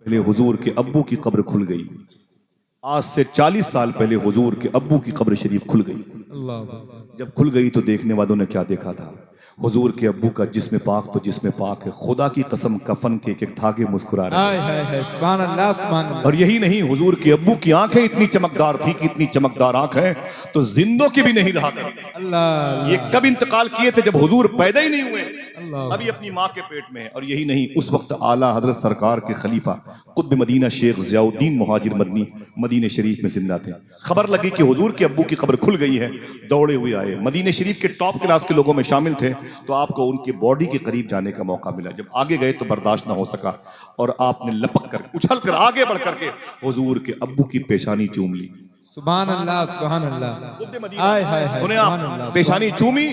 पहले हुजूर के अब्बू की कब्र खुल गई। आज से 40 साल पहले हुजूर के अब्बू की कब्र शरीफ खुल गई। अल्लाह। जब खुल गई तो देखने वालों ने क्या देखा था? हुजूर के अब्बू का जिस्म पाक तो जिस्म पाक है, खुदा की कसम कफन के एक एक धागे मुस्कुरा रहे हाय हैं। हाय हाय, सुभान अल्लाह सुभान और अल्लाह। यही नहीं, हुजूर के अब्बू की आंखें इतनी चमकदार थी कि इतनी चमकदार आंखें तो जिंदों की भी नहीं रहा करती। अल्लाह ये कब इंतकाल किए थे? जब हुजूर पैदा ही नहीं हुए, अल्लाह। अभी अपनी माँ के पेट में है। और यही नहीं, उस वक्त आला हजरत सरकार के खलीफा कुतुब मदीना शेख ज़ियाउद्दीन मुहाजिर मदनी मदीने शरीफ में जिंदा थे। खबर लगी कि हुजूर के अब्बू की कब्र खुल गई है, दौड़े हुए आए। मदीने शरीफ के टॉप क्लास के लोगों में शामिल थे, तो आपको उनकी बॉडी के करीब जाने का मौका मिला। जब आगे गए तो बर्दाश्त ना हो सका और आपने लपक कर उछल कर आगे बढ़ करके हुजूर के अब्बू की पेशानी चूम ली। सुभान अल्लाह सुभान अल्लाह। हाय हाय हाय, सुने सुभान आप, अल्लाह पेशानी चूमी,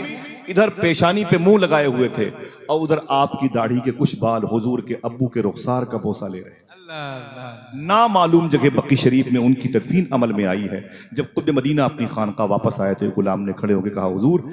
इधर पेशानी पे मुंह लगाए हुए थे और उधर आपकी दाढ़ी के कुछ बाल हुजूर के अब्बू के रुखसार का बोसा ले रहे हैं। अल्लाह। ना मालूम जगह बक्की शरीफ में उनकी तदफीन अमल में आई है। जब कुतुब मदीना अपनी खानका वापस आए तो एक गुलाम ने खड़े होकर कहा, हुजूर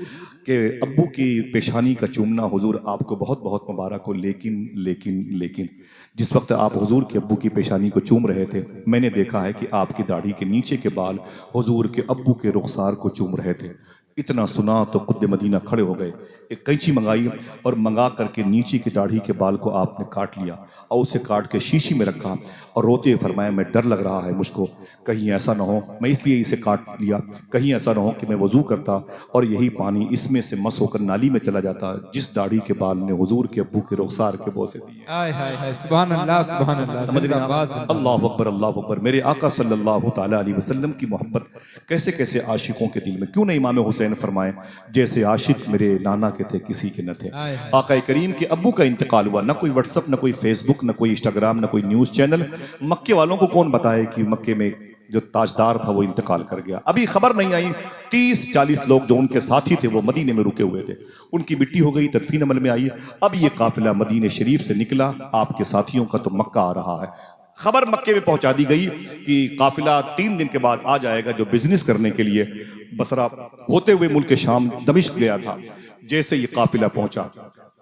के अब्बू की पेशानी का चूमना हुजूर आपको बहुत बहुत मुबारक हो, लेकिन लेकिन लेकिन जिस वक्त आप हुजूर के अब्बू की पेशानी को चूम रहे थे, मैंने देखा है कि आपकी दाढ़ी के नीचे के बाल हुजूर के अब्बू के रुखसार को चूम रहे थे। इतना सुना तो कुतुब मदीना खड़े हो गए, एक कैंची मंगाई और मंगा करके नीचे की दाढ़ी के बाल को आपने काट लिया और उसे काट के शीशी में रखा और रोते हुए फरमाया, मैं डर लग रहा है मुझको, कहीं ऐसा ना हो, मैं इसलिए इसे काट लिया, कहीं ऐसा ना हो कि मैं वजू करता और यही पानी इसमें से मस होकर नाली में चला जाता जिस दाढ़ी के बाल ने हुजूर के अब्बू के रुखसार के बोसे दिए। हाय हाय हाय, सुभान अल्लाह सुभान अल्लाह। समझ रहे हैं जिंदाबाद आप? अल्लाह अकबर अल्लाह अकबर। मेरे आका सल्लल्लाहु ताला अलैहि वसल्लम की मोहब्बत कैसे कैसे आशिकों के दिल में, क्यों नहीं इमाम हुसैन फरमाए, जैसे आशिक मेरे नाना के थे किसी के न थे। हाय हाय। आका करीम के अब्बू का इंतकाल हुआ, ना कोई व्हाट्सअप, ना कोई फेसबुक, ना कोई इंस्टाग्राम, ना कोई न्यूज चैनल। मक्के वालों को कौन बताए कि मक्के में जो ताजदार था वो इंतकाल कर गया? अभी खबर नहीं आई। 30-40 लोग जो उनके साथी थे वो मदीने में रुके हुए थे, उनकी मिट्टी हो गई, तदफीन अमल में आई। अब ये काफिला मदीने शरीफ से निकला, आपके साथियों का तो मक्का आ रहा है। खबर मक्के में पहुंचा दी गई कि काफिला 3 दिन के बाद आ जाएगा, जो बिजनेस करने के लिए बसरा होते हुए मुल्क शाम दमिश्क गया था। जैसे ये काफिला पहुंचा,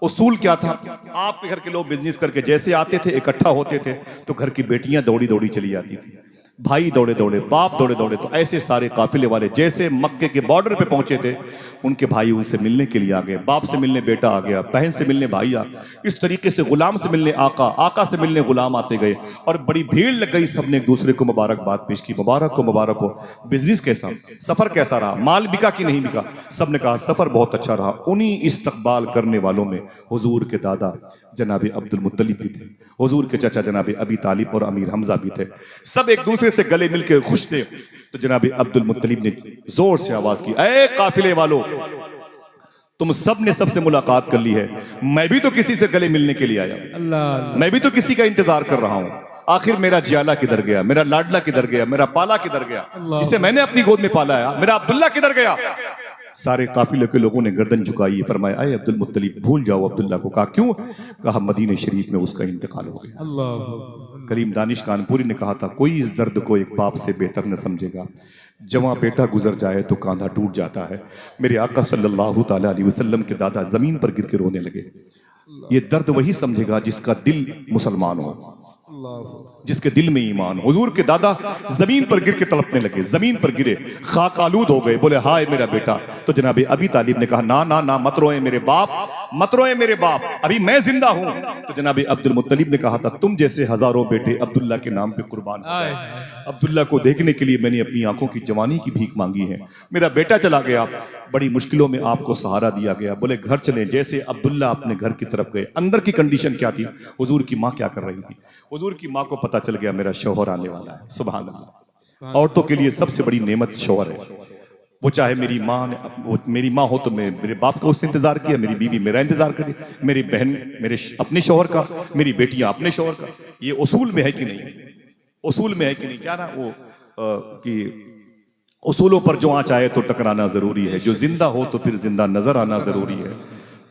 उसूल क्या था? आपके घर के लोग बिजनेस करके जैसे आते थे, इकट्ठा होते थे, तो घर की बेटियां दौड़ी दौड़ी चली जाती थी, भाई दौड़े दौड़े, बाप दौड़े दौड़े। तो ऐसे सारे काफिले वाले जैसे मक्के के बॉर्डर पे पहुंचे थे, उनके भाई उनसे मिलने के लिए आ गए, बाप से मिलने बेटा आ गया, बहन से मिलने भाई आ, इस तरीके से गुलाम से मिलने आका, आका से मिलने गुलाम आते गए और बड़ी भीड़ लग गई। सबने एक दूसरे को मुबारकबाद पेश की, मुबारक हो मुबारक हो। बिजनेस कैसा, सफर कैसा रहा, माल बिका कि नहीं बिका? सबने कहा सफर बहुत अच्छा रहा। उन्हीं इस्तकबाल करने वालों में हुजूर के दादा जनाब अब्दुल मुत्तलिब भी थे, हुजूर के चाचा जनाब अबी तालिब और अमीर हमजा भी थे। सब एक दूसरे से गले मिलकर खुश थे। तो जनाब अब्दुल मुत्तलिब ने जोर से आवाज की, ए काफिले वालों, तुम सब ने सबसे मुलाकात कर ली है, मैं भी तो किसी से गले मिलने के लिए आया, अल्लाह। मैं भी तो किसी का इंतजार कर रहा हूं। आखिर मेरा जियाला किधर गया, मेरा लाडला किधर गया, मेरा पाला किधर गया, जिसे मैंने अपनी गोद में पाला है, मेरा अब्दुल्ला किधर गया? सारे काफिले के लोगों ने गर्दन झुकाई, फरमाया, अरे अब्दुल मुत्तलिब भूल जाओ अब्दुल्ला को। कहा क्यों? कहा मदीने शरीफ में उसका इंतकाल हो गया। अल्लाह। करीम दानिश कानपुरी ने कहा था, कोई इस दर्द को एक बाप से बेहतर न समझेगा, जवां बेटा गुजर जाए तो कांधा टूट जाता है। मेरे आका सल्लल्लाहु ताला अलैहि वसल्लम के दादा जमीन पर गिर के रोने लगे। ये दर्द वही समझेगा जिसका दिल मुसलमान हो, जिसके दिल में ईमान। हुजूर के दादा जमीन पर गिर के तड़पने लगे, जमीन पर गिरे, खाक आलूद हो गए, बोले हाय मेरा बेटा। तो जनाब अबी तालिब ने कहा, ना ना ना, मत रोए मेरे बाप, मत रोए मेरे बाप, अभी मैं जिंदा हूं। तो जनाब अब्दुल मुत्तलिब ने कहा था, तुम जैसे हजारों बेटे अब्दुल्ला के नाम पे कुर्बान हो गए। अब्दुल्ला को देखने के लिए मैंने अपनी आंखों की जवानी की भीख मांगी है। मेरा बेटा चला गया, बड़ी मुश्किलों में आपको सहारा दिया गया, बोले घर चले। जैसे अब्दुल्ला अपने घर की तरफ गए, अंदर की कंडीशन क्या थी? हुजूर की माँ क्या कर रही थी? हुजूर की माँ को पता चल गया मेरा शौहर आने वाला है। सुभान अल्लाह। औरतों के लिए सबसे बड़ी नेमत शौहर है। वो चाहे मेरी माँ ने, वो मेरी माँ हो तो मेरे बाप का उसने इंतजार किया, मेरी बीवी मेरा इंतजार करे, मेरी बहन मेरे अपने शौहर का, मेरी बेटियां अपने शौहर का। ये उसूल में है कि नहीं? उसूल में है कि नहीं? क्या ना वो कि उसूलों पर जो आँच आए तो टकराना जरूरी है, जो जिंदा हो तो फिर जिंदा नजर आना जरूरी है।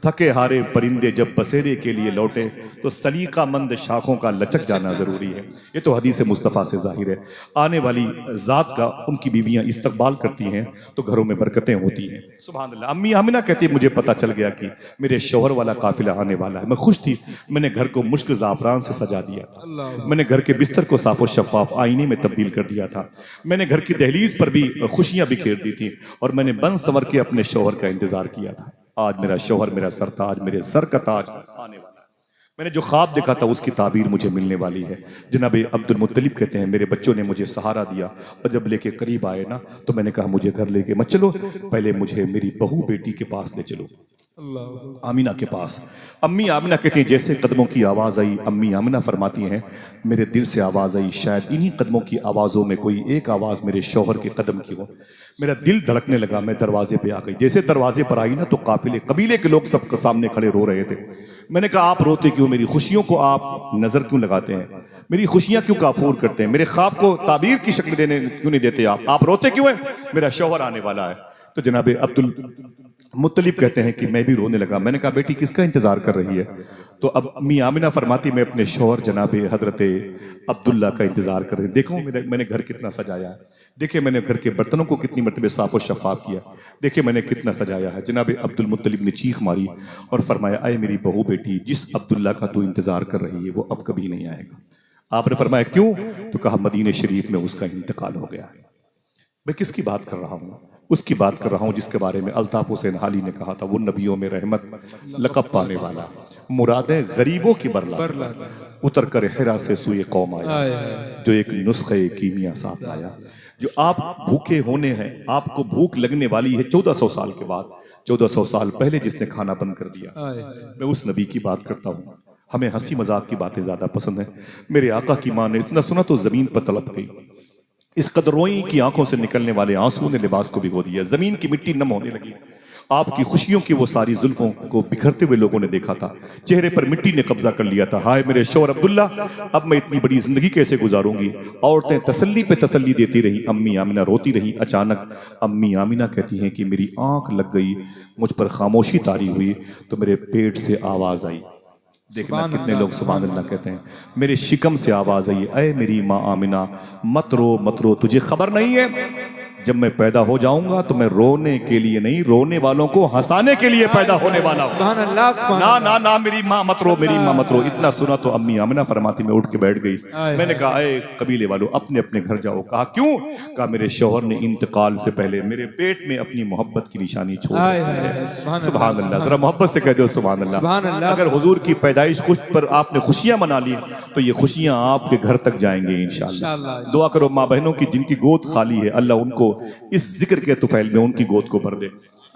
थके हारे परिंदे जब बसेरे के लिए लौटे तो सलीकामंद शाखों का लचक जाना जरूरी है। ये तो हदीस मुस्तफ़ा से जाहिर है। आने वाली जात का उनकी बीवियां इस्तकबाल करती हैं तो घरों में बरकतें होती हैं। सुभान अल्लाह। अम्मी आमिना कहती है मुझे पता चल गया कि मेरे शौहर वाला काफिला आने वाला है। मैं खुश थी। मैंने घर को मुश्क ज़ाफ़रान से सजा दिया था। मैंने घर के बिस्तर को साफ़ो शफ़ाफ आईने में तब्दील कर दिया था। मैंने घर की दहलीज पर भी खुशियां बिखेर दी थी और मैंने बन संवर के अपने शौहर का इंतजार किया था। आज मेरा शौहर, मेरा सरताज, मेरे सर का ताज आने वाला है। मैंने जो ख्वाब देखा था उसकी ताबीर मुझे मिलने वाली है। जनाब अब्दुल मुत्तलिब कहते हैं मेरे बच्चों ने मुझे सहारा दिया और जब लेके करीब आए ना तो मैंने कहा मुझे घर लेके मत चलो, पहले मुझे मेरी बहू बेटी के पास ले चलो, आमीना के पास। अम्मी आमिना कहती हैं जैसे कदमों की आवाज़ आई, अम्मी आमिना फरमाती हैं मेरे दिल से आवाज़ आई, शायद इन्हीं कदमों की आवाज़ों में कोई एक आवाज़ मेरे शौहर के कदम की हो। मेरा दिल धड़कने लगा। मैं दरवाजे पे आ गई। जैसे दरवाजे पर आई ना तो काफिले कबीले के लोग सबके सामने खड़े रो रहे थे। मैंने कहा आप रोते क्यों? मेरी खुशियों को आप नजर क्यों लगाते हैं? मेरी खुशियां क्यों काफूर करते हैं? मेरे ख्वाब को ताबीर की शक्ल देने क्यों नहीं देते आप रोते क्यों हैं? मेरा शौहर आने वाला है। तो जनाब अब्दुल मुत्तलिब कहते हैं कि मैं भी रोने लगा। मैंने कहा बेटी किसका इंतजार कर रही है? तो अब अम्मी आमिना फरमाती मैं अपने शौहर जनाब हजरत अब्दुल्ला का इंतजार कर रही हूँ। देखो मैंने घर कितना सजाया है, देखिए मैंने घर के बर्तनों को कितनी मरतबे साफ़ और शफाफ किया, देखिए मैंने कितना सजाया है। जनाब अब्दुल मुत्तलिब ने चीख मारी और फरमाया अय मेरी बहू बेटी, जिस अब्दुल्ला का तू इंतजार कर रही है वो अब कभी नहीं आएगा। आपने फरमाया क्यों? तो कहा मदीने शरीफ में उसका इंतकाल हो गया है। मैं किसकी बात कर रहा हूँ? उसकी बात कर रहा हूँ जिसके बारे में अल्ताफ हुसैन हाली ने कहा था वो नबियों में रहमत लक़ब पाने वाला, मुरादें गरीबों की बरला, उतर कर हिरा से सुए कौम आया, जो एक नुस्खे कीमिया साथ लाया। जो आप भूखे होने हैं, आपको भूख लगने वाली है 1400 साल के बाद, 1400 साल पहले जिसने खाना बंद कर दिया, मैं उस नबी की बात करता हूँ। हमें हंसी मजाक की बातें ज्यादा पसंद है। मेरे आका की मां ने इतना सुना तो जमीन पर तड़प गई। इस कदर रोई की आंखों से निकलने वाले आंसू ने लिबास को भिगो दिया। जमीन की मिट्टी नम होने लगी। आपकी खुशियों की वो सारी जुल्फों को बिखरते हुए लोगों ने देखा था। चेहरे पर मिट्टी ने कब्जा कर लिया था। हाय मेरे शौहर अब्दुल्ला, अब मैं इतनी बड़ी जिंदगी कैसे गुजारूंगी? औरतें तसल्ली पे तसल्ली देती रही। अम्मी आमिना रोती रही। अचानक अम्मी आमिना कहती हैं कि मेरी आंख लग गई, मुझ पर खामोशी तारी हुई तो मेरे पेट से आवाज आई। देखना कितने लोग सुभान अल्लाह कहते हैं। मेरे शिकम से आवाज आई, अय मेरी माँ आमिना मत रो, तुझे खबर नहीं है जब मैं पैदा हो जाऊंगा तो मैं रोने के लिए नहीं, रोने वालों को हंसाने के लिए पैदा होने वाला हूं। ना ना ना मेरी माँ मत रो, मेरी माँ मत रो। इतना सुना तो अम्मी आमिना फरमाती मैं उठ के बैठ गई। मैंने कहा अय कबीले वालों अपने अपने घर जाओ। कहा क्यों? कहा मेरे शौहर ने इंतकाल से पहले मेरे पेट में अपनी मोहब्बत की निशानी छोड़ दी। सुभान अल्लाह। जरा मोहब्बत से कह दो सुभान अल्लाह। अगर हुजूर की पैदाइश खुश पर आपने खुशियां मना ली तो ये खुशियां आपके घर तक जाएंगे इंशाअल्लाह। दुआ करो माँ बहनों की जिनकी गोद खाली है, अल्लाह उनको इस जिक्र के तुफैल में उनकी गोद को भर दे।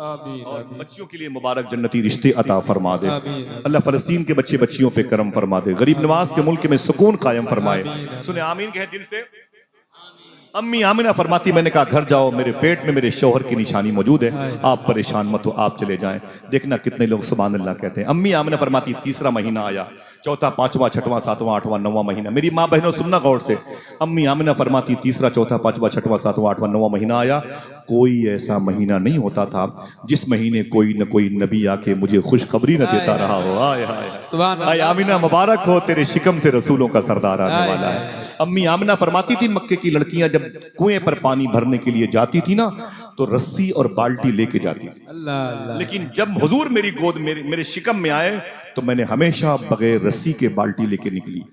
और बच्चियों के लिए मुबारक जन्नती रिश्ते अता फरमा दे। अल्लाह फलस्तीन के बच्चे बच्चियों पे करम फरमा दे। गरीब नवाज के मुल्क में सुकून कायम फरमाए। सुने आमीन कहे दिल से। अम्मी आमिना फरमाती मैंने कहा घर जाओ, मेरे पेट में मेरे शौहर की निशानी मौजूद है, आप परेशान मत हो, आप चले जाएं। देखना कितने लोग सुभान अल्लाह कहते हैं। अम्मी आमिना फरमाती तीसरा महीना आया, चौथा, पांचवा, छठवां, सातवां, आठवां, नौवां महीना। मेरी माँ बहनों सुनना गौर से। अम्मी आमिना फरमाती तीसरा, चौथा, पांचवा, छठवां, सातवां, आठवां, नौवां महीना आया। कोई ऐसा महीना नहीं होता था जिस महीने कोई न कोई नबी आके मुझे खुशखबरी न देता रहा हो। आय हाय आय आमिना मुबारक हो, तेरे शिकम से रसूलों का सरदार आने वाला है। अम्मी आमिना फरमाती थी मक्के की लड़कियां जब कुएं पर पानी भरने के लिए जाती थी ना तो रस्सी और बाल्टी लेके जाती थी। लेकिन जब हुजूर मेरी गोद मेरे शिकम में आए तो मैंने हमेशा बगैर रस्सी के बाल्टी लेके निकली।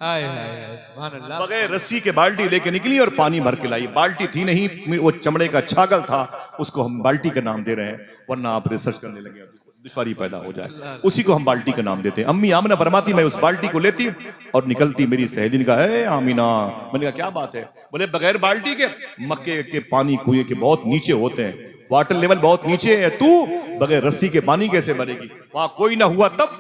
बगैर रस्सी के बाल्टी लेके निकली और पानी भर के लाई। बाल्टी थी नहीं, वो चमड़े का छागल था, उसको हम बाल्टी का नाम दे रहे हैं, वरना आप रिसर्च करने लगे दुश्वारी पैदा हो जाए। उसी को हम बाल्टी का नाम देते हैं। अम्मी आमिना फरमाती मैं उस बाल्टी को लेती और निकलती। मेरी सहेली ने कहा है आमिना, मैंने कहा क्या बात है? बोले बगैर बाल्टी के मक्के के पानी कुएं के बहुत नीचे होते हैं, वाटर लेवल बहुत नीचे है, तू बगैर रस्सी के पानी कैसे भरेगी? वहां कोई ना हुआ तब।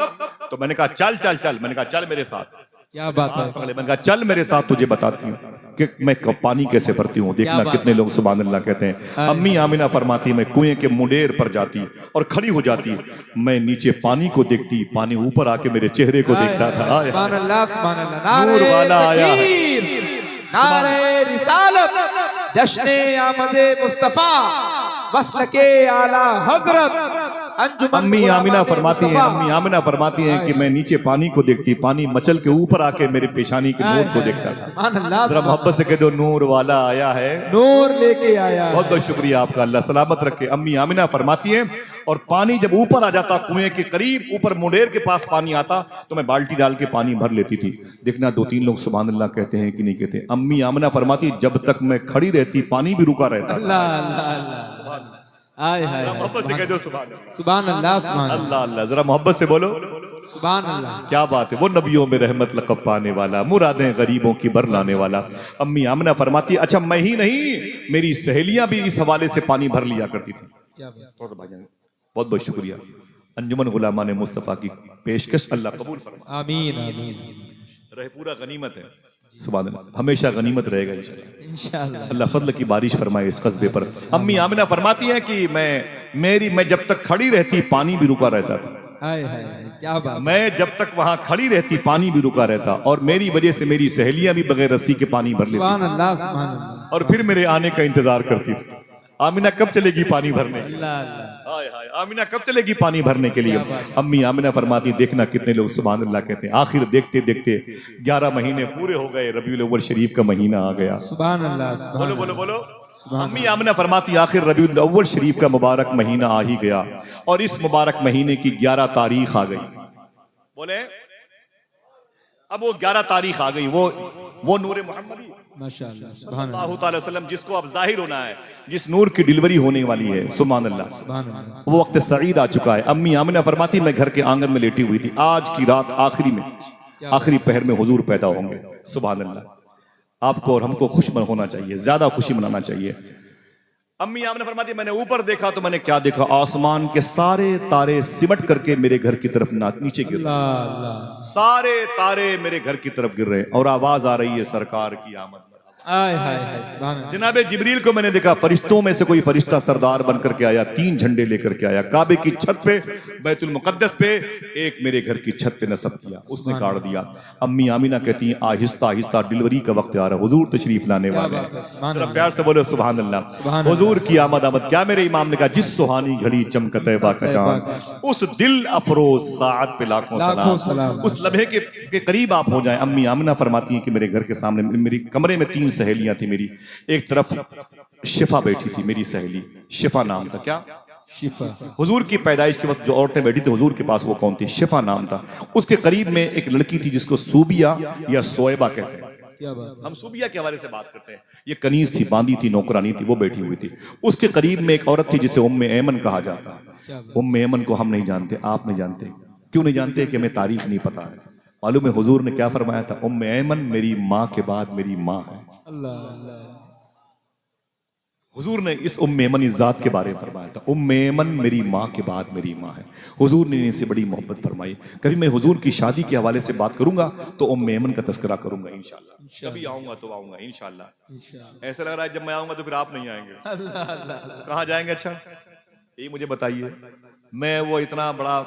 तो मैंने कहा चल चल चल, मैंने कहा चल मेरे साथ। क्या बात है? मैंने कहा चल मेरे साथ, तुझे बताती हूँ कि मैं पानी कैसे भरती हूँ। देखना कितने लोग सुभान अल्लाह कहते हैं। अम्मी आमिना फरमाती मैं कुएं के मुंडेर पर जाती और खड़ी हो जाती। मैं नीचे पानी को देखती, पानी ऊपर आके मेरे चेहरे को देखता था। सुभान अल्लाह, सुभान अल्लाह। नूर वाला आया है, नारे रिसालत, जश्ने आमदे मुस्तफा, वस्ल के आला हजरत, अंजुमन अम्मी गुलामा आमिना ने फरमाती हैं, मुस्तफा। अम्मी आमिना फरमाती हैं कि मैं नीचे पानी को देखती, पानी मचल के ऊपर आके मेरे पेशानी के नूर को देखता था। सुभान अल्लाह, जरा मोहब्बत से कह दो, नूर वाला आया है। नूर लेके आया बहुत है। बहुत शुक्रिया आपका, अल्लाह सलामत रखे। अम्मी आमिना फरमाती हैं, और पानी जब ऊपर आ जाता, कुएं के करीब ऊपर मुंडेर के पास पानी आता, तो मैं बाल्टी डाल के पानी भर लेती थी। देखना 2-3 लोग सुभान अल्लाह कहते हैं कि नहीं कहते। अम्मी आमिना फरमाती, जब तक मैं खड़ी रहती पानी भी रुका रहता। अल्लाह अल्लाह अल्लाह, आय हाय, मोहब्बत से कह दो सुभान अल्लाह, सुभान अल्लाह, सुभान अल्लाह अल्लाह, जरा मोहब्बत से बोलो सुभान अल्लाह। क्या बात है। वो नबियों में रहमत लक़ब पाने वाला, मुरादें गरीबों की बर लाने वाला। अम्मी आमिना फरमाती, अच्छा मैं ही नहीं, मेरी सहेलियां भी इस हवाले से पानी भर लिया करती थी। क्या बात। थोड़ा सा भाईजान, बहुत बहुत शुक्रिया। अंजुमन गुलामा ने मुस्तफ़ा की पेशकश अल्लाह कबूल फरमाए। आमीन आमीन रहे पूरा गनीमत है, सुभान अल्लाह, हमेशा गनीमत रहेगा इंशाअल्लाह। इंशाअल्लाह। अल्लाह फजल की बारिश फरमाए इस कस्बे पर। अम्मी आमिना फरमाती हैं कि मैं जब तक खड़ी रहती पानी भी रुका रहता था। हाय हाय, क्या बात। मैं जब तक वहां खड़ी रहती पानी भी रुका रहता, और मेरी वजह से मेरी सहेलियां भी बगैर रस्सी के पानी भर लेती, सुभान अल्लाह, सुभान अल्लाह, और फिर मेरे आने का इंतजार करती थी। आमिना कब चलेगी पानी भरने? अल्लाह अल्लाह। हाय हाय, आमिना कब चलेगी पानी भरने के लिए? अम्मी आमिना फरमाती, देखना कितने लोग सुभान अल्लाह कहते हैं। आखिर देखते देखते 11 महीने पूरे हो गए, रबीउल अव्वल शरीफ का महीना आ गया। सुभान अल्लाह, सुभान बोलो बोलो बोलो। सुभान अम्मी आमिना फरमाती, आखिर रबीउल अव्वल शरीफ का मुबारक महीना आ ही गया, और इस मुबारक महीने की 11 तारीख आ गई। बोले अब वो 11 तारीख आ गई, वो नूर मोहम्मदी माशाअल्लाह, सुभान अल्लाह, सल्लल्लाहु अलैहि वसल्लम, जिसको अब जाहिर होना है, जिस नूर की डिलीवरी होने वाली है, सुभान अल्लाह, सुभान अल्लाह। वो वक्त सईद आ चुका है। अम्मी आमिना फरमाती, मैं घर के आंगन में लेटी हुई थी, आज की रात आखिरी पहर में हुजूर पैदा होंगे। सुभान अल्लाह, आपको और हमको खुश होना चाहिए, ज्यादा खुशी मनाना चाहिए। अम्मी आमिना फरमाती, मैंने ऊपर देखा तो मैंने क्या देखा, आसमान के सारे तारे सिमट करके मेरे घर की तरफ नीचे गिर रहे, अल्लाह अल्लाह, सारे तारे मेरे घर की तरफ गिर रहे, और आवाज आ रही है सरकार की आमद। आय हाय हाय, सुभान अल्लाह। जनाबे जिब्रील को मैंने देखा, फरिश्तों में से कोई फरिश्ता सरदार बनकर के आया, 3 झंडे लेकर के आया, काबे की छत पे, बैतुल मुकद्दस पे, एक मेरे घर की छत पे नसब किया, उसने काट दिया। अम्मी आमिना कहती हैं, आहिस्ता आहिस्ता डिलीवरी का वक्त आ रहा है, हुजूर तशरीफ लाने वाले हैं। जरा प्यार से बोलो सुभान अल्लाह। हुजूर की आमद आमद। क्या मेरे इमाम ने कहा, जिस सुहानी घड़ी चमकत है बाका चांद, उस दिल अफरोज साथ पे लाखों सलाम, उस लम्हे के करीब आप हो जाएं। अम्मी आमिना फरमाती हैं कि मेरे घर के सामने, मेरी कमरे में 3 सहेलियां थी मेरी। एक तरफ शिफा बैठी थी, मेरी सहेली शिफा नाम था। क्या? शिफा। हुजूर की पैदाइश के वक्त जो औरतें बैठी थी हुजूर के पास, वो कौन थी? शिफा नाम था। उसके करीब में एक लड़की थी जिसको सूबिया या सोएबा कहते हैं। क्या बात। हम सूबिया के हवाले से बात करते हैं। ये कनीज थी, बांदी थी, नौकरानी थी, वो बैठी हुई थी। उसके करीब में एक औरत थी जिसे उम्मे ऐमन कहा जाता है। उम्मे ऐमन को हम नहीं जानते, आप नहीं जानते। क्यों नहीं जानते? कि हमें तारीख नहीं पता है। मालूम है हुजूर ने क्या फरमाया था? उम्मे ऐमन मेरी माँ के बाद मेरी माँ है। अल्लाह अल्लाह। हुजूर ने इस उम्मे ऐमन जात के बारे में फरमाया था, उम्मे ऐमन मेरी माँ के बाद मेरी माँ है। हुजूर ने इनसे बड़ी मोहब्बत फरमाई। कभी मैं हुजूर की शादी के हवाले से बात करूंगा तो उम्मे ऐमन का तज़किरा करूंगा इंशाअल्लाह। कभी आऊंगा तो आऊंगा इंशाअल्लाह। ऐसा लग रहा है जब मैं आऊंगा तो फिर आप नहीं आएंगे। कहाँ जाएंगे? अच्छा ये मुझे बताइए। मैं वो इतना बड़ा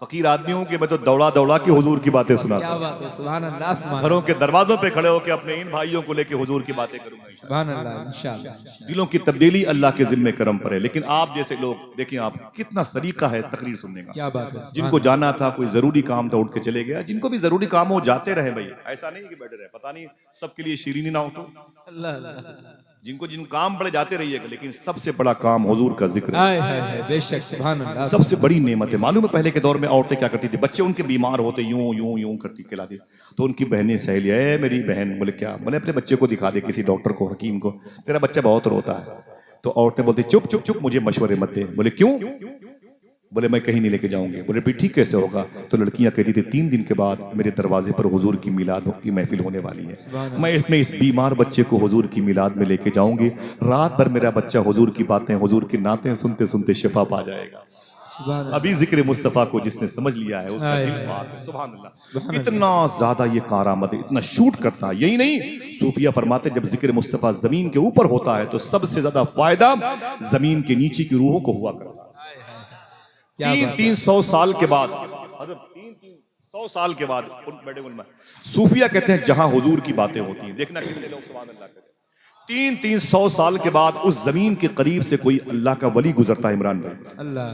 फकीर आदमी हूं कि मैं तो दौड़ा दौड़ा के हुजूर की बातें सुनाता क्या बात है, सुभान अल्लाह, सुभान घरों के दरवाजों पे खड़े होकर अपने इन भाइयों को लेके हुजूर की बातें करूंगा। सुभान अल्लाह, इंशाअल्लाह। दिलों की तब्दीली अल्लाह के जिम्मे करम पर है। लेकिन आप जैसे लोग देखिए, आप कितना सलीका है तकरीर सुनने का। क्या बात है। जिनको जाना था, कोई जरूरी काम था, उठ के चले गया। जिनको भी जरूरी काम हो जाते रहे भाई, ऐसा नहीं कि बैठे रहे। पता नहीं सबके लिए शीरीनी ना हो तो अल्लाह। जिनको काम पड़े जाते रहिएगा, लेकिन सबसे बड़ा काम हुजूर का जिक्र है। बेशक, सुभान अल्लाह। सबसे बड़ी नेमत है। मालूम है पहले के दौर में औरतें क्या करती थी? बच्चे उनके बीमार होते यूं यूं यूं करती खिलाती, तो उनकी बहनें सहेलियां, मेरी बहन, बोले क्या? बोले अपने बच्चे को दिखा दे किसी डॉक्टर को, हकीम को, तेरा बच्चा बहुत रोता है। तो औरतें बोलती, चुप चुप चुप, मुझे मशवरे मत दे। बोले क्यों? बोले मैं कहीं नहीं लेके जाऊंगी। बोले फिर ठीक कैसे होगा? तो लड़कियां कहती थी 3 दिन के बाद मेरे दरवाजे पर हुजूर की मिलाद की महफिल होने वाली है, मैं इसमें इस बीमार बच्चे को हुजूर की मिलाद में लेके जाऊंगी। रात भर मेरा बच्चा हुजूर की बातें, हुजूर की नातें सुनते सुनते शिफा पा जाएगा। अभी जिक्र मुस्तफ़ा को जिसने समझ लिया है उसका दिल पाक है। सुभान अल्लाह। इतना ज्यादा ये कारामद है, इतना शूट करता है। यही नहीं, सूफिया फरमाते जब जिक्र मुस्तफ़ा जमीन के ऊपर होता है तो सबसे ज्यादा फायदा जमीन के नीचे की रूहों को हुआ करता है। 300 साल के बाद, 300 साल के बाद सूफिया कहते हैं जहां हुजूर की बातें होती हैं, देखना कितने लोग सुभान अल्लाह कहते हैं। 300 साल के बाद उस जमीन के करीब से कोई अल्लाह का वली गुजरता है इमरान भाई, अल्लाह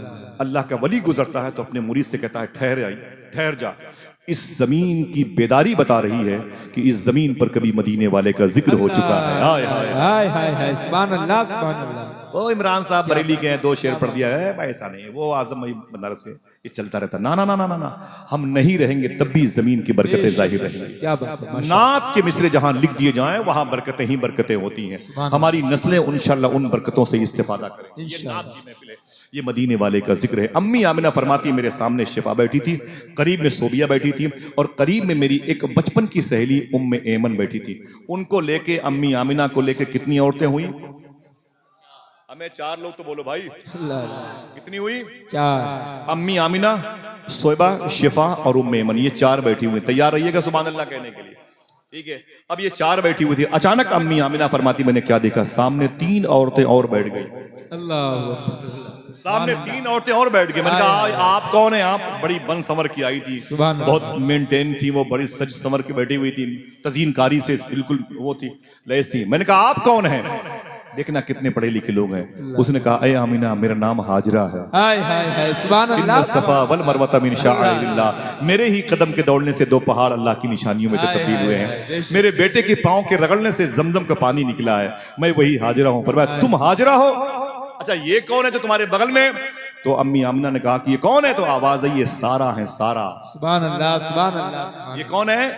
अल्लाह का वली गुजरता है तो अपने मुरीद से कहता है ठहर जा। इस जमीन की बेदारी बता रही है कि इस जमीन पर कभी मदीने वाले का जिक्र हो चुका है। हाय हाय हाय हाय हाय सुभान अल्लाह सुभान अल्लाह। वो इमरान साहब बरेली के हैं, 2 शेर पढ़ दिया है भाई, ऐसा नहीं, वो आजम बनारस के, ये चलता रहता। ना ना ना ना ना ना, हम नहीं रहेंगे तब भी जमीन की बरकतें जाहिर रहेंगी। क्या बात है, नात के मिसरे जहां लिख दिए जाएं वहां बरकतें ही बरकतें होती हैं। हमारी नस्लें इंशाअल्लाह उन बरकतों से इस्तेफादा करें। ये नात की महफिल है, ये मदीने वाले का जिक्र है। अम्मी आमिना फरमाती मेरे सामने शिफा बैठी थी, करीब में सोबिया बैठी थी, और करीब में मेरी एक बचपन की सहेली उम्मे ऐमन बैठी थी। उनको लेके, अम्मी आमिना को लेके कितनी औरतें हुई? हमें 4 लोग तो बोलो भाई, कितनी हुई? 4। अम्मी आमिना, सोयबा, शिफा और उम्मे ऐमन, ये 4 बैठी हुई। तैयार रहिएगा सुभान अल्लाह कहने के लिए, ठीक है? अब ये 4 बैठी हुई थी, अचानक अम्मी आमिना फरमाती मैंने क्या देखा, सामने 3 औरतें और बैठ गई। अल्लाह, सामने 3 औरतें और बैठ गई। मैंने कहा आप कौन है? आप बड़ी बन संवर की आई थी, बहुत मेंटेन थी, वो बड़ी सज संवर के बैठी हुई थी, तजीनकारी से बिल्कुल वो थी, लैस थी। मैंने कहा आप कौन है? देखना कितने पढ़े लिखे लोग हैं। उसने कहा ए आमिना, मेरा नाम हाजरा है। हाय हाय हाय सुभान अल्लाह। सफा वल मरवता मिन शाअइरिल्लाह, मेरे ही कदम के दौड़ने से 2 पहाड़ अल्लाह की निशानियों में से तब्दील हुए हैं। मेरे बेटे के पांव के रगड़ने से जमजम का पानी निकला है, मैं वही हाजरा हूं। फरमाया तुम हाजरा हो? अच्छा ये कौन है जो तुम्हारे बगल में? तो अम्मी आमिना ने कहा कि ये कौन है? तो आवाज आई, ये सारा है, सारा। सुभान अल्लाह सुभान अल्लाह। ये कौन है?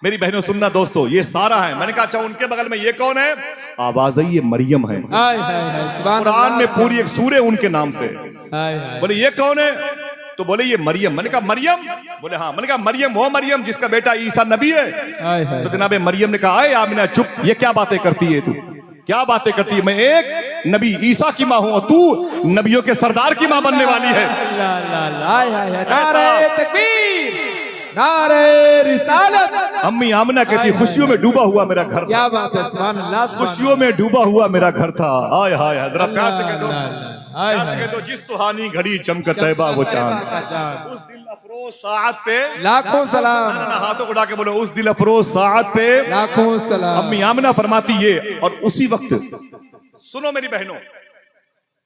मेरी बहनों सुनना दोस्तों, ये सारा है। मैंने कहा अच्छा उनके बगल में ये कौन है? आवाज आई, ये मरियम है। हाय हाय हाय सुभान अल्लाह। कुरान में पूरी एक सूरे उनके नाम से। हाय हाय। बोले ये कौन है? तो बोले ये मरियम। मैंने कहा मरियम? बोले हाँ। मैंने कहा मरियम वो मरियम जिसका बेटा ईसा नबी है? हाय हाय। तो जनाबे मरियम ने कहा ए आमिना चुप, ये क्या बातें करती है तू? क्या बातें करती है? मैं एक नबी ईसा की माँ हूं और तू नबियों के सरदार की माँ बनने वाली है। अल्लाह अल्लाह अल्लाह। हाय हाय हाय। नारे तकबीर, नारे रिसालत। अम्मी आमिना कहती खुशियों में डूबा हुआ मेरा घर था। क्या बात है सुभान अल्लाह। खुशियों में डूबा हुआ मेरा घर था। हाय हाय हाय, जरा प्यार से कह दो, हाय प्यार से कह दो, जिस सुहानी घड़ी चमक तैबा वो चांद, उस दिल अफरोज साअत पे लाखों सलाम। ना हाथों को उठा के बोलो, उस दिल अफरोज साअत पे लाखों सलाम। अम्मी आमिना फरमाती ये, और उसी वक्त सुनो मेरी बहनों,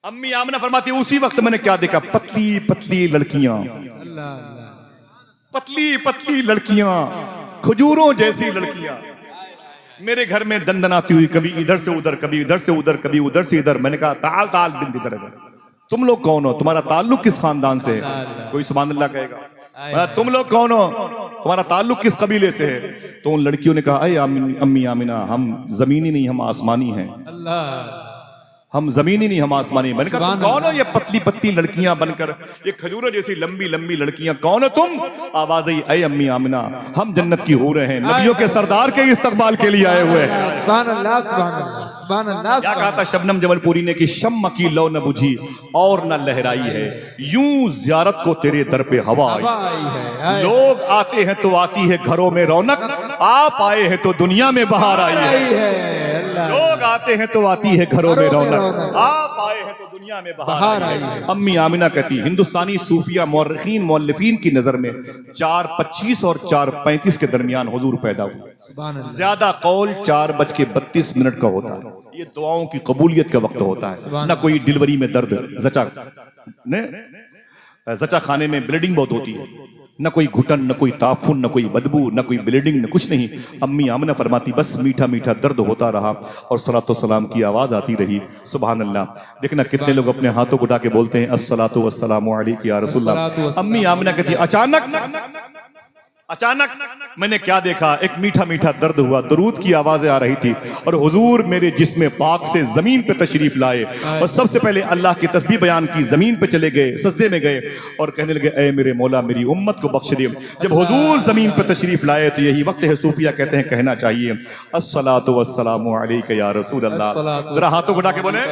अम्मी आमिना फरमाती उसी वक्त मैंने क्या देखा? पतली पतली लड़कियां, अल्लाह, पतली पतली लड़कियां, खजूरों जैसी लड़कियां मेरे घर में दंदनाती हुई, कभी इधर से उधर, कभी इधर से उधर, कभी उधर से इधर। मैंने कहा ताल ताल बिंद इधर इधर, तुम लोग कौन हो? तुम्हारा ताल्लुक किस खानदान से है? कोई सुभान अल्लाह कहेगा। तुम लोग कौन हो? तुम्हारा ताल्लुक किस कबीले से है? तो उन लड़कियों ने कहा अरे अम्मी आमिना, हम जमीनी नहीं, हम आसमानी हैं। अल्लाह, हम जमीनी नहीं, हम आसमानी। मैंने कहा तुम कौन हो? ये पतली पतली लड़कियां बनकर, ये खजूरों जैसी लंबी लंबी लड़कियां, कौन हो तुम? आवाज आई अय अम्मी आमिना, हम जन्नत की हूरें हैं, नबियों के सरदार के इस्तकबाल के लिए आए हुए हैं। सुभान अल्लाह सुभान अल्लाह सुभान अल्लाह। क्या कहा था शबनम जबलपुरी ने कि शम्म की लौ न बुझी और न लहराई है, यूं जियारत को तेरे दर पे हवा आई है। लोग आते हैं तो आती है घरों में रौनक, आप आए हैं तो दुनिया में बहार आई है। लोग आते हैं तो आती है घरों में रौनक, आप आए हैं तो दुनिया में बहार आई है। अम्मी आमिना कहती हिंदुस्तानी सूफिया मौर्रिखीन मौल्लिफीन की नजर में 4:25 और 4:35 के दरमियान हुजूर पैदा हुए। ज्यादा कौल 4:32 का होता है। ये दुआओं की कबूलियत का वक्त होता है। ना कोई डिलीवरी में दर्द, जचा खाने में ब्लीडिंग बहुत होती है, न कोई घुटन, न कोई ताफुन, न कोई बदबू, न कोई ब्लीडिंग, न कुछ नहीं। अम्मी आमिना फरमाती बस मीठा मीठा दर्द होता रहा और सलातो सलाम की आवाज आती रही। सुभान अल्लाह। देखना कितने लोग अपने हाथों को उठा के बोलते हैं अस्सलातु वस्सलामु अलैका या रसूलल्लाह। अम्मी आमिना कहती अचानक मैंने क्या देखा? एक मीठा मीठा दर्द हुआ, दरूद की आवाजें आ रही थी और हुजूर मेरे जिस्म पाक से जमीन पे तशरीफ लाए और सबसे पहले अल्लाह की तस्बीह बयान की, जमीन पे चले गए, सजदे में गए और कहने लगे ऐ मेरे मौला मेरी उम्मत को बख्श दे। जब हुजूर जमीन पे तशरीफ लाए तो यही वक्त है, सूफिया कहते हैं कहना चाहिए अस्सलातु वस्सलामु अलैका या रसूल अल्लाह। जरा हाथों को उठा के बोले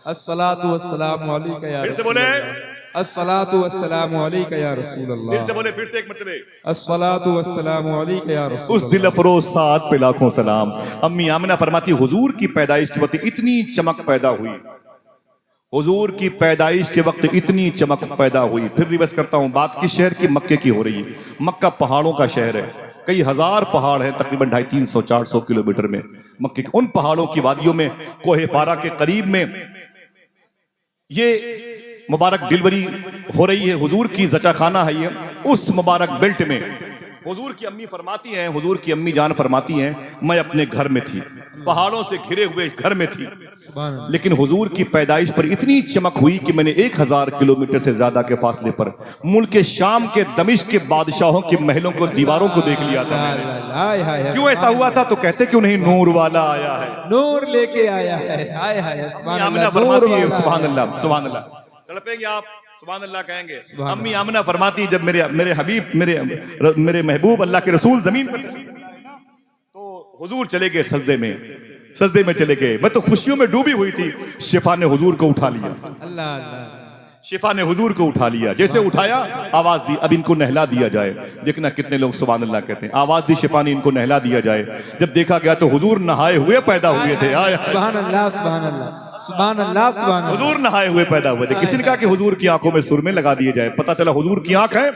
अस्सलातु वस्सलामु अलैका या, फिर से बोले अस्सलातु वस्सलामु अलैका या रसूल अल्लाह। फिर से बोले, फिर से एक मरतबे अस्सलातु वस्सलामु अलैका या रसूल। उस दिल अफरोज साथ पे लाखों सलाम। अम्मी आमिना फरमाती हुजूर की पैदाइश के वक्त इतनी चमक पैदा हुई, हुजूर की पैदाइश के वक्त इतनी चमक पैदा हुई। फिर रिवर्स करता हूं, बात किस शहर की? मक्के की हो रही है। मक्का पहाड़ों का शहर है, कई हजार पहाड़ हैं, तकरीबन 250-300-400 किलोमीटर में मक्के के। उन पहाड़ों की वादियों में कोहे फारा के करीब में ये मुबारक डिलीवरी हो रही है, हुजूर की जचा खाना है ये। उस मुबारक बेल्ट में हुजूर की अम्मी फरमाती हैं, हुजूर की अम्मी जान फरमाती हैं, मैं अपने घर में थी, पहाड़ों से घिरे हुए घर में थी, लेकिन हुजूर की पैदाइश पर इतनी चमक हुई कि मैंने 1000 किलोमीटर से ज्यादा के फासले पर मुल्क शाम के दमिश्क के बादशाहों के महलों को, दीवारों को देख लिया था मैंने। क्यों ऐसा हुआ था? तो कहते क्यों नहीं, नूर वाला आया है, नूर लेके आया है। हाय हाय सुभान आमिना अल्लाह, फरमाती है, नूर वाला सुभान अल्लाह, सुभान अल्लाह। तड़पेंगे आप, सुभान अल्लाह कहेंगे। अम्मी आमिना फरमाती है, जब मेरे हबीब, मेरे महबूब अल्लाह के रसूल जमीन पर तो हुजूर चले गए सजदे में चले गए। मैं तो खुशियों में डूबी हुई थी, शिफा ने हुजूर को उठा लिया, अल्लाह अल्लाह। शिफा ने हुजूर को उठा लिया। जैसे उठाया, आवाज दी, अब इनको नहला दिया जाए। देखना कितने लोग सुभान अल्लाह कहते हैं। आवाज दी शिफा ने, इनको नहला दिया जाए। जब देखा गया तो हुजूर नहाए हुए पैदा हुए थे। आय सुभान अल्लाह, सुभान अल्लाह, सुभान अल्लाह, सुभान अल्लाह। हुजूर नहाए हुए पैदा हुए थे। किसी ने कहा कि हुजूर की आंखों में सुरमे लगा दिए जाए, पता चला हुजूर की आंख है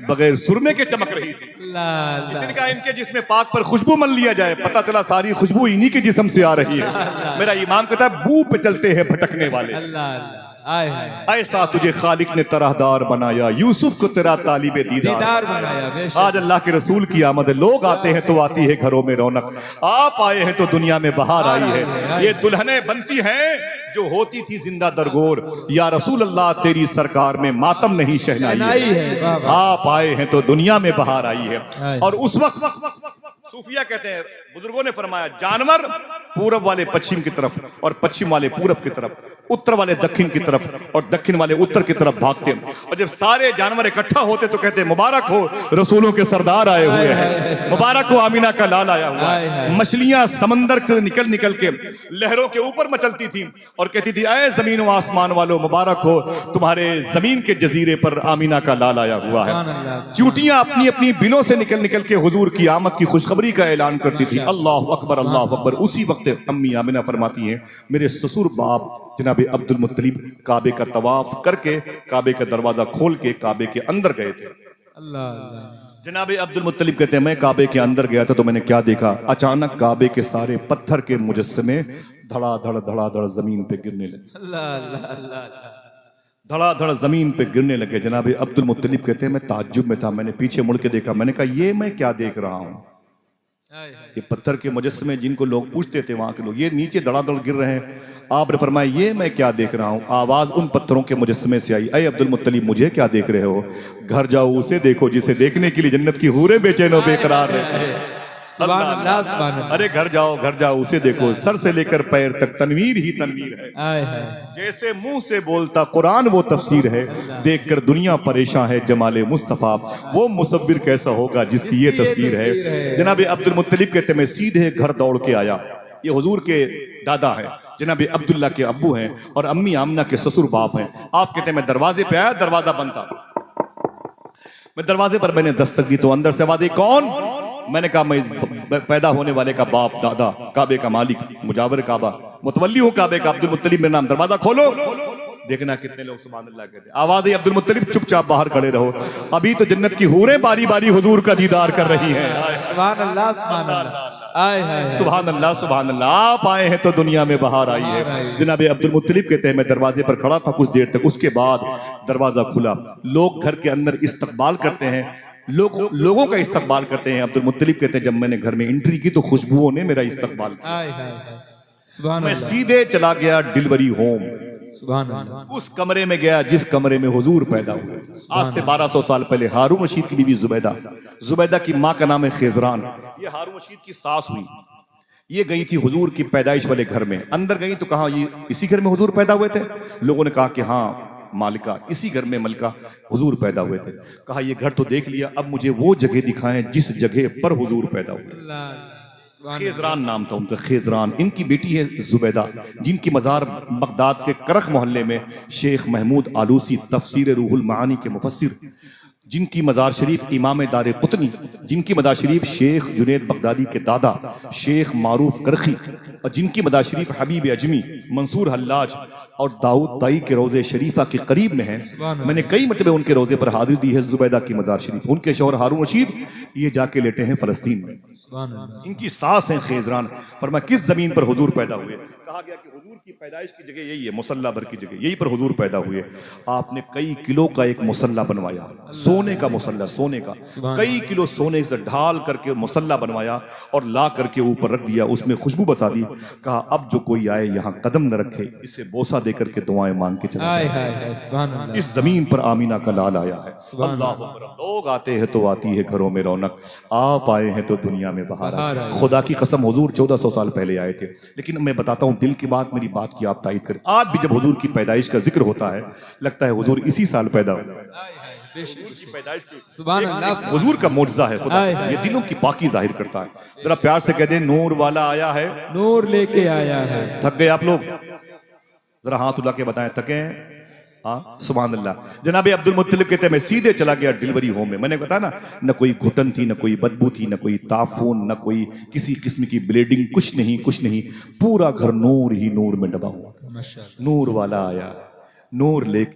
बगैर सुरमे के चमक रही थी। अल्लाह किसी ने अल्लाह। कहा इनके जिस्म पाक पर खुशबू मन लिया जाए, पता चला सारी खुशबू इन्हीं के जिस्म से आ रही है। मेरा इमाम कहता है, बू पे चलते हैं भटकने वाले। अल्लाह अल्लाह। आय हाय। ऐसा तुझे खालिक ने तरहदार बनाया, यूसुफ को तेरा तालिबे दीदार बनाया बेशक। आज अल्लाह के रसूल की आमद है। लोग आते हैं तो आती है घरों में रौनक, आप आए हैं तो दुनिया में बहार आई है। ये दुल्हनें बनती हैं जो होती थी जिंदा दरगोर, या रसूल अल्लाह तेरी सरकार में मातम नहीं शहनाई है। वाह वाह। आप आए हैं तो दुनिया में बहार आई है। आए। और उस वक्त सूफिया कहते हैं, बुजुर्गों ने फरमाया, जानवर पूरब वाले पश्चिम की तरफ और पश्चिम वाले पूरब की तरफ, उत्तर वाले दक्षिण की तरफ और दक्षिण वाले उत्तर की तरफ भागते हैं। और जब सारे जानवर इकट्ठा होते तो कहते, मुबारक हो रसूलों के सरदार आए हुए हैं, मुबारक हो आमीना का लाल आया हुआ है। मछलियां समंदर से निकल के लहरों के ऊपर मचलती थी और कहती थी, ऐ जमीन व आसमान वालों, मुबारक हो तुम्हारे जमीन के जजीरे पर आमीना का लाल आया हुआ है। चूटियां अपनी अपनी बिलों से निकल के हुजूर की आमद की खुशखबरी का ऐलान करती थी। अल्लाह अकबर, अल्लाह अकबर। उसी वक्त अम्मी आमिना फरमाती हैं, मेरे ससुर बाप जनाब अब्दुल मुत्तलिब काबे का तवाफ करके, काबे का दरवाजा खोल के काबे के अंदर गए थे। अल्लाह अल्लाह। जनाब अब्दुल मुत्तलिब कहते हैं, मैं काबे के अंदर गया था तो मैंने क्या देखा, अचानक काबे के सारे पत्थर के मुजस्समे धड़ाधड़ जमीन पे गिरने लगे। अल्लाह अल्लाह अल्लाह अल्लाह। धड़ाधड़ जमीन पे गिरने लगे। जनाब अब्दुल मुत्तलिब कहते हैं, मैं ताज्जुब में था, मैंने पीछे मुड़ के देखा, मैंने कहा ये मैं क्या देख रहा हूँ। ये पत्थर के मुजस्समे जिनको लोग पूछते थे वहां के लोग, ये नीचे धड़ाधड़ गिर रहे हैं। आपने फरमाया, ये मैं क्या देख रहा हूँ। आवाज उन पत्थरों के मुजस्समे से आई, अय अब्दुल मुत्तलिब मुझे क्या देख रहे हो, घर जाओ उसे देखो जिसे देखने के लिए जन्नत की हूरें बेचैन और बेकरार रहती। सुभान अल्लाह, सुभान अल्लाह। अरे घर जाओ उसे देखो, सर से लेकर पैर तक तनवीर ही तनवीर है। आय हाय। जैसे मुंह से बोलता कुरान वो तफसीर है, देखकर दुनिया परेशान है जमाले मुस्तफा, वो मुसव्विर कैसा होगा जिसकी ये तस्वीर है। जनाब अब्दुल मुत्तलिब कहते, मैं सीधे घर दौड़ के आया। ये हुजूर के दादा है, जनाब अब्दुल्ला के अब्बू हैं और अम्मी आमना के ससुर बाप हैं। आप कहते हैं, मैं दरवाजे पे आया, दरवाजा बंद था। मैं दरवाजे पर मैंने दस्तक दी तो अंदर से आवाज आई, कौन? मैंने कहा, मैं इस पैदा होने वाले का बाप, दादा, काबे का मालिक, मुजावर काबा, मुतवल्ली हूं काबे का, अब्दुल मुत्तलिब मेरा नाम। दरवाजा खोलो। देखना कितने लोग सुभान अल्लाह कहते हैं। आवाज आई, अब्दुल मुत्तलिब चुपचाप बाहर खड़े रहो, अभी तो जन्नत की हूरें बारी बारी हुजूर का दीदार कर रही हैं। सुभान अल्लाह, सुभान अल्लाह। आय हाय। सुभान अल्लाह, सुभान अल्लाह। आप आए हैं तो दुनिया में बहार आई है। जनाब अब्दुल मुत्तलिब कहते हैं, मैं दरवाजे पर खड़ा था कुछ देर तक, उसके बाद दरवाजा खुला, लोग घर के अंदर इस्तकबाल करते हैं, लोगों का इस्तकबाल करते हैं। अब्दुल मुत्तलिब कहते हैं, जब मैंने घर में एंट्री की तो खुशबुओं ने मेरा इस्तकबाल किया। आय हाय हाय। सुभान मैं अल्लाह, सीधे चला गया डिलीवरी होम, सुभान अल्लाह। उस कमरे में गया जिस कमरे में हुजूर पैदा हुए। आज से 1200 साल पहले हारून रशीद की बीवी जुबैदा की माँ का नाम है खेजरान। ये हारून रशीद की सास हुई। ये गई थी हुजूर की पैदाइश वाले घर में, अंदर गई तो कहा, ये इसी घर में हुजूर पैदा हुए थे? लोगों ने कहा कि हाँ मालिका, इसी घर में मलका हुजूर पैदा हुए थे। कहा, ये घर तो देख लिया, अब मुझे वो जगह दिखाएं जिस जगह पर हुजूर पैदा हुए। खेजरान नाम था उनका, खेजरान। इनकी बेटी है जुबैदा, जिनकी मज़ार बगदाद के करख मोहल्ले में शेख महमूद आलूसी तफसीर रूहुल मानी के मुफस्सिर, जिनकी मज़ार शरीफ इमाम दारे कुतनी, जिनकी मज़ार शरीफ शेख जुनैद बगदादी के दादा शेख मारूफ करखी, और जिनकी मज़ार शरीफ हबीब अजमी मंसूर हल्लाज और दाऊद ताई के रोजे शरीफा के करीब में हैं। मैंने कई मरतबे उनके रोजे पर हाजिरी दी है। जुबैदा की मजार शरीफ, उनके शौहर हारून रशीद ये जाके लेटे हैं फलस्तीन में। इनकी सास हैं खेजरान। फरमाया किस जमीन पर हुजूर पैदा हुए? कहा गया कि हुजूर की पैदाइश की जगह यही है, मुसल्ला भर की जगह, यहीं पर हुजूर पैदा हुए। आपने कई किलो का एक मुसल्ला बनवाया, सोने का मुसल्ला, सोने का कई किलो सोने से ढाल करके मुसल्ला बनवाया और ला करके ऊपर रख दिया, उसमें खुशबू बसा दी। कहा अब जो कोई आए यहाँ कदम न रखे, इसे बोसा दे करके दुआएं मांग के चला जाए। इस जमीन पर आमीना का लाल आया है। अल्लाह अकबर। लोग आते हैं तो आती है घरों में रौनक, आप आए हैं तो दुनिया में बहार है। खुदा की कसम हुजूर 1400 साल पहले आए थे। लेकिन मैं बताता हूँ दिल की बात, मेरी बात की आप तायद करें। आज भी जब हुजूर की पैदाइश का जिक्र होता है लगता है हुजूर इसी साल पैदा हुए। हुजूर की पैदाइश हुजूर का मोजज़ा है खुदा, ये दिलों की पाकी जाहिर करता है। जरा प्यार से कह दे नूर वाला आया है, नूर लेके आया है। थक गए आप लोग? जरा हाथ उठा के बताएं थके हैं? हाँ सुभान अल्लाह। जनाब अब्दुल मुत्तलिब कहते हैं मैं सीधे चला गया डिलीवरी होम में। मैंने बताया ना, न कोई घुटन थी, न कोई बदबू थी, न कोई ताफून, न कोई किसी किस्म की ब्लीडिंग, कुछ नहीं, कुछ नहीं। पूरा घर नूर ही नूर में डबा हुआ था। नूर वाला आया, नूर लेके